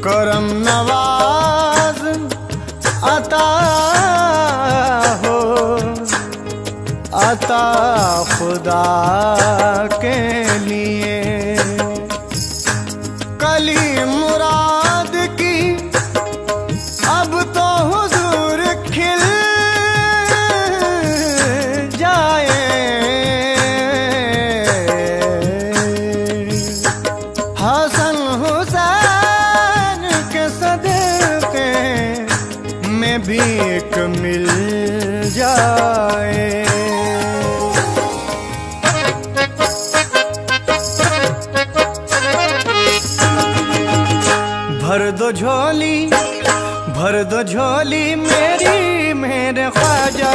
करम नवाज अता हो, अता खुदा के लिए। कली मुराद की अब तो हुजूर खिल जाए, हसन हुसैन के सदक़े में भी एक मिल जाए। भर दो झोली, भर दो झोली मेरी मेरे ख्वाजा,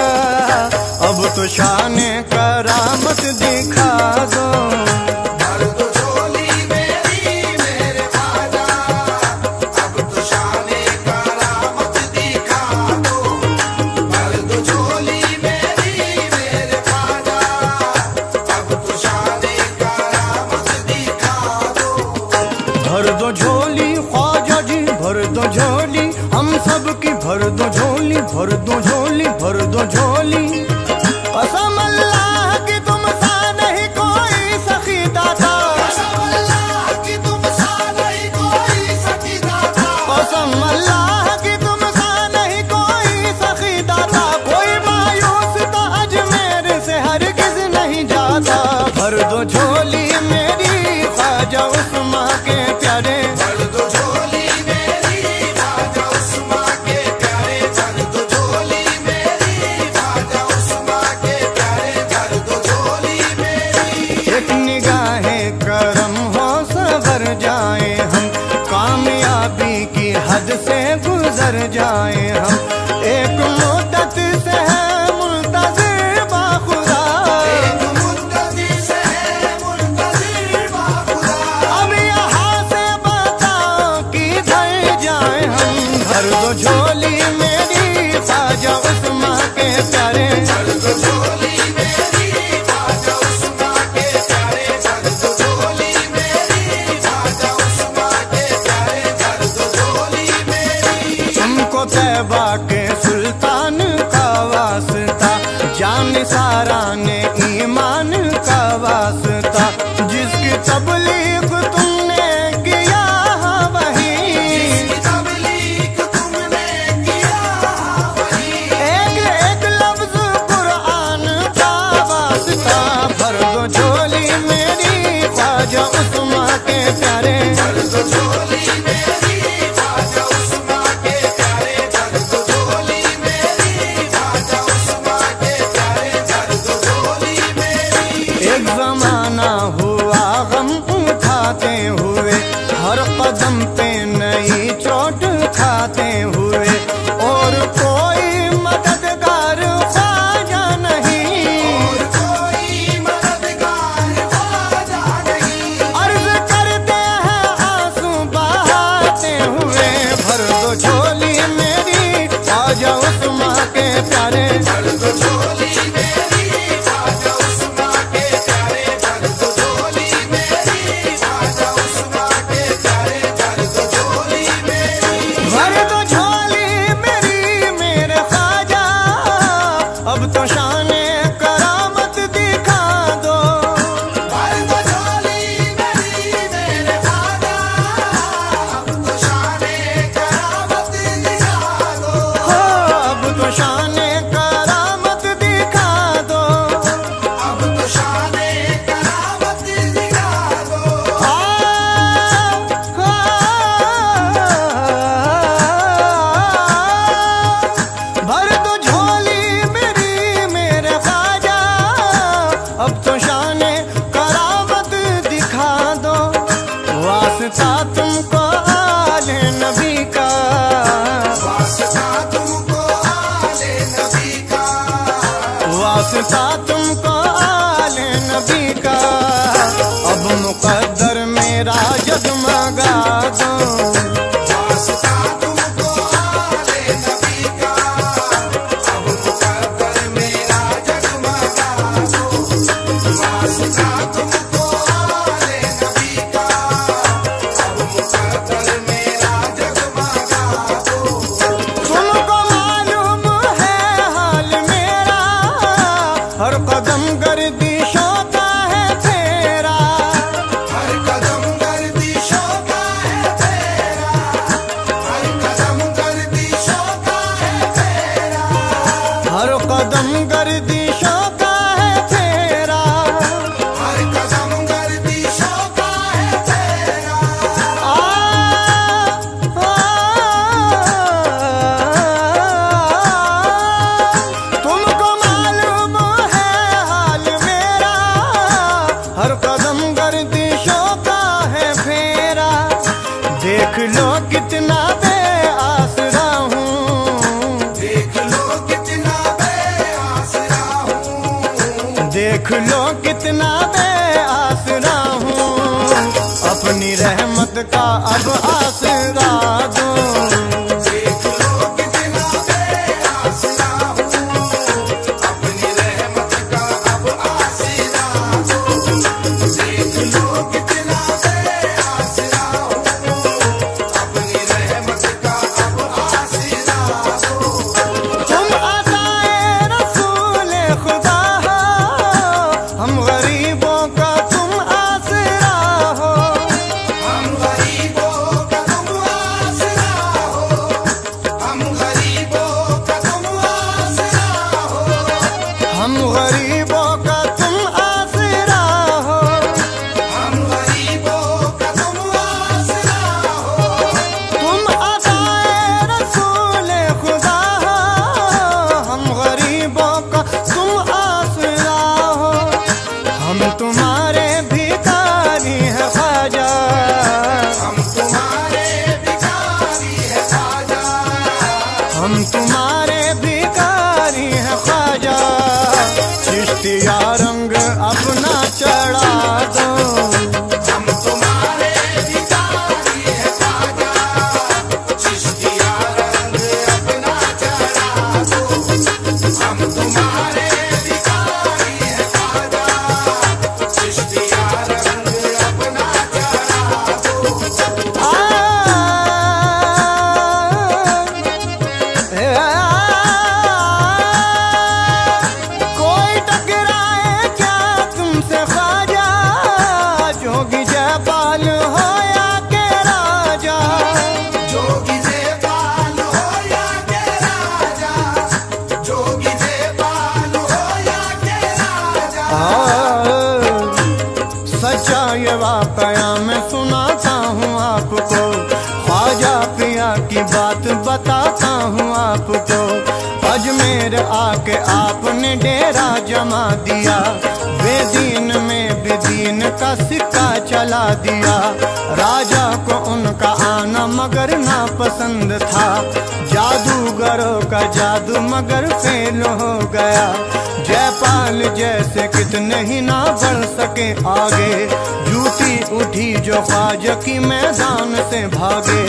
अब तो शान करामत दिखा दो। भर दो झोली मेरी मेरे ख्वाजा, अब तो शान करामत दिखा दो। भर दो झोली मेरी मेरे ख्वाजा, अब तो शान करामत दिखा दो। भर दो झोली ख्वाजा जी, भर दो झोली हम सब की, भर दो झोली, भर दो झोली, भर दो झोली। कसम अल्लाह की तुम सा नहीं कोई सखी दाता, कसम अल्लाह की तुम सा नहीं कोई सखी दाता। कसम अल्लाह की तुम सा नहीं कोई सखी दाता। कोई मायूस तो अजमेर से हरगिज नहीं जाता। भर दो झोली मेरी ख्वाजा उस्मा के प्यारे, भर दो झोली मेरी ख्वाजा उस्मा के प्यारे। भर दो झोली मेरी ख्वाजा उस्मा के प्यारे। भर दो झोली मेरी। एक निगाहे करम हो सवर जाए हम, कामयाबी की हद से गुजर जाए हम। एक मुद्दत से है मुंतज़िर बाखुदा, एक मुद्दती से है मुंतज़िर बाखुदा। अब यहाँ से बताओ किधर जाए हम। भर दो झोली मेरी ख्वाजा उस्मा के प्यारे, भर दो झोली मेरी ख्वाजा उस्मा के प्यारे। भर दो झोली मेरी ख्वाजा उस्मा के प्यारे। भर दो झोली मेरी। तुमको तैबा के सुल्तान का वास्ता, जान सारा ने ईमान का वास्ता। जिसकी तबलीग तुमने किया वही, जिसकी तबलीग तुमने किया वही। एक एक लफ्ज कुरान का वास्ता। भर दो झोली मेरी ख्वाजा उस्मा के प्यारे, भर दो झोली मेरी ख्वाजा उस्मा के प्यारे। भर दो झोली मेरी ख्वाजा उस्मा के प्यारे। भर दो झोली मेरी। एक जमाना हुआ गम उठाते हुए, हर कदम पे नई चोट खाते हुए। और कोई मददगार ख्वाजा नहीं, और कोई मददगार ख्वाजा नहीं। अर्ज करते हैं आंसू बहाते हुए। भर दो झोली मेरी ख्वाजा उस्मा के प्यारे, भर दो झोली मेरी ख्वाजा उस्मा के प्यारे। भर दो झोली मेरी ख्वाजा उस्मा के प्यारे। भर दो झोली मेरी। भर दो झोली मेरी मेरे ख्वाजा, अब तो शान करामत दिखा दो। भर दो झोली मेरी मेरे ख्वाजा, अब तो शान करामत दिखा दो। हो अब तो शान करामत दिखा दो। अब तो शान करामत दिखा दो। भर दो झोली मेरी मेरे ख्वाजा, अब तो शान करामत दिखा दो। वास्ता तुमको आले नबी का, वास्ता तुमको आले नबी का। वास्ता तुमको आले नबी का। अब मुकद्दर मेरा जगमगा दो। वास्ता तुमको आले नबी का। अब मुकद्दर मेरा जगमगा दो। वास्ता तुमको आले नबी का। अब देख लो कितना बेआसरा हूँ, देख लो कितना बेआसरा हूँ, देख लो कितना बेआसरा हूँ, अपनी रहमत का अब आसरा दो। देख लो कितना बेआसरा हूँ, अपनी रहमत का अब आसरा दो। देख लो कितना बेआसरा हूँ, अपनी रहमत का अब आसरा दो। तुम अताए रसूल खुदा हो, हम गरीबों का तुम आसरा हो। हम गरीबों का तुम आसरा हो, हम गरीबों का तुम आसरा हो, हम गरीबों का तुम आसरा हो। हम गरीबों का तुम आसरा हो। तुम अताए रसूल खुदा हो, हम गरीबों का तुम आसरा हो। हम तुम्हारे भिखारी हैं ख्वाजा, हम तुम्हारे भिखारी है ख्वाजा, हम तुम्हारे भिखारी हैं ख्वाजा। चिश्तिया रंग अपना चढ़ा दो। हम तुम्हारे भिखारी है ख्वाजा, चिश्तिया रंग अपना चढ़ा दो। हम तुम्हारे भिखारी है ख्वाजा, चिश्तिया रंग अपना चढ़ा दो। कोई टकराए क्या तुमसे ख्वाजा, जोगी जयपाल हो या के राजा। जोगी जयपाल हो या के राजा, जोगी जयपाल हो या के राजा। सच्चा ये वाकया मैं सुनाता हूँ आपको, ख्वाजा पिया की बात बताता हूँ आपको। अजमेर आके आपने डेरा जमा दिया, बेदीन में बेदीन का सिक्का चला दिया। राजा को उनका आना मगर नापसंद था, जादूगरों का जादू मगर फेल हो गया। जयपाल जैसे कितने ही ना बढ़ सके आगे, जूती उठी जो ख्वाजा की मैदान से भागे।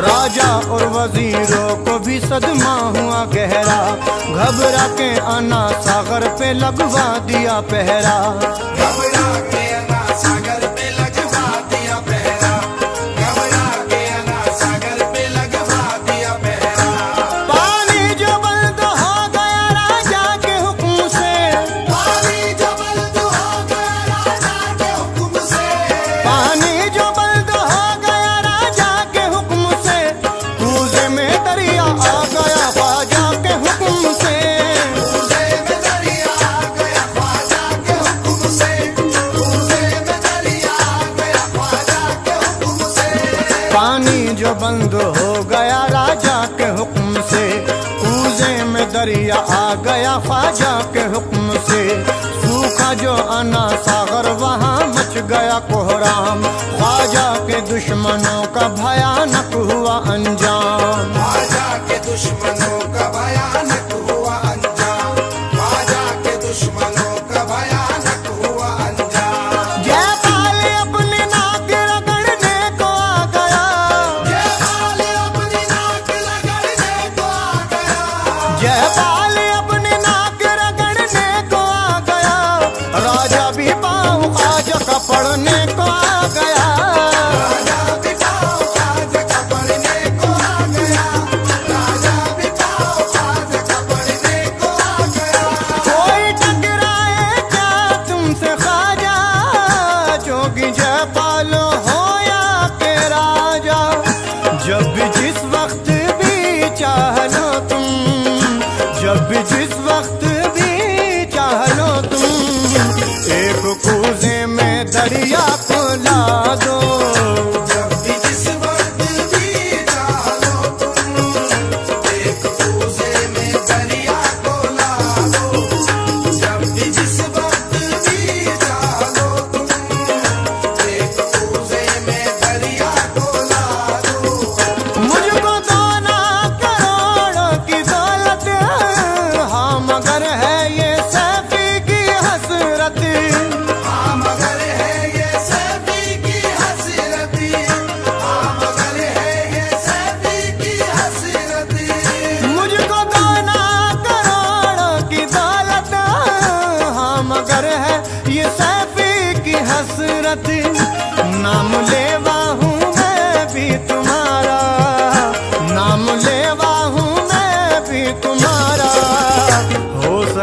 राजा और वजीरों को भी सदमा हुआ गहरा, घबरा के अना सागर पे लगवा दिया पहरा। घबरा के अना सागर पे लगवा दिया पहरा, घबरा के अना सागर पे लगवा दिया पहरा। पानी जो बंद हो गया राजा के हुक्म से, पानी जो बंद हो गया राजा के हुक्म से, पानी जो बंद हो गया राजा के हुक्म से, कूजे में दरिया आ गया ख्वाजा के हुक्म से। कूजे में दरिया आ गया ख्वाजा के हुक्म से, कूजे में दरिया आ गया ख्वाजा के हुक्म से। पानी जो बंद हो गया राजा के हुक्म से, कूजे में दरिया आ गया ख्वाजा के हुक्म से। सूखा जो अना सागर वहाँ मच गया कोहराम, ख्वाजा के दुश्मनों का भयानक हुआ अंजाम। ख्वाजा के दुश्मनों का भयानक हुआ अंजाम, ख्वाजा के दुश्मनों का भयानक हुआ अंजाम। जयपाल अपने नाक रगड़ने को आ गया, जयपाल अपनी नाक रगड़ने को आ गया, जयपाल अपने नाक रगड़ने को आ गया। राजा भी पाँव ख्वाजा का पढ़ने को आ गया। राजा भी पाँव ख्वाजा का पढ़ने को आ गया,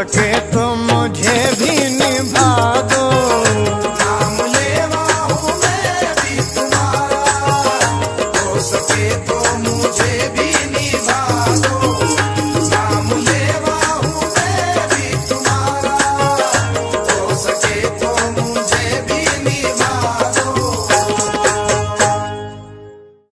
सके तो मुझे भी निभा दो।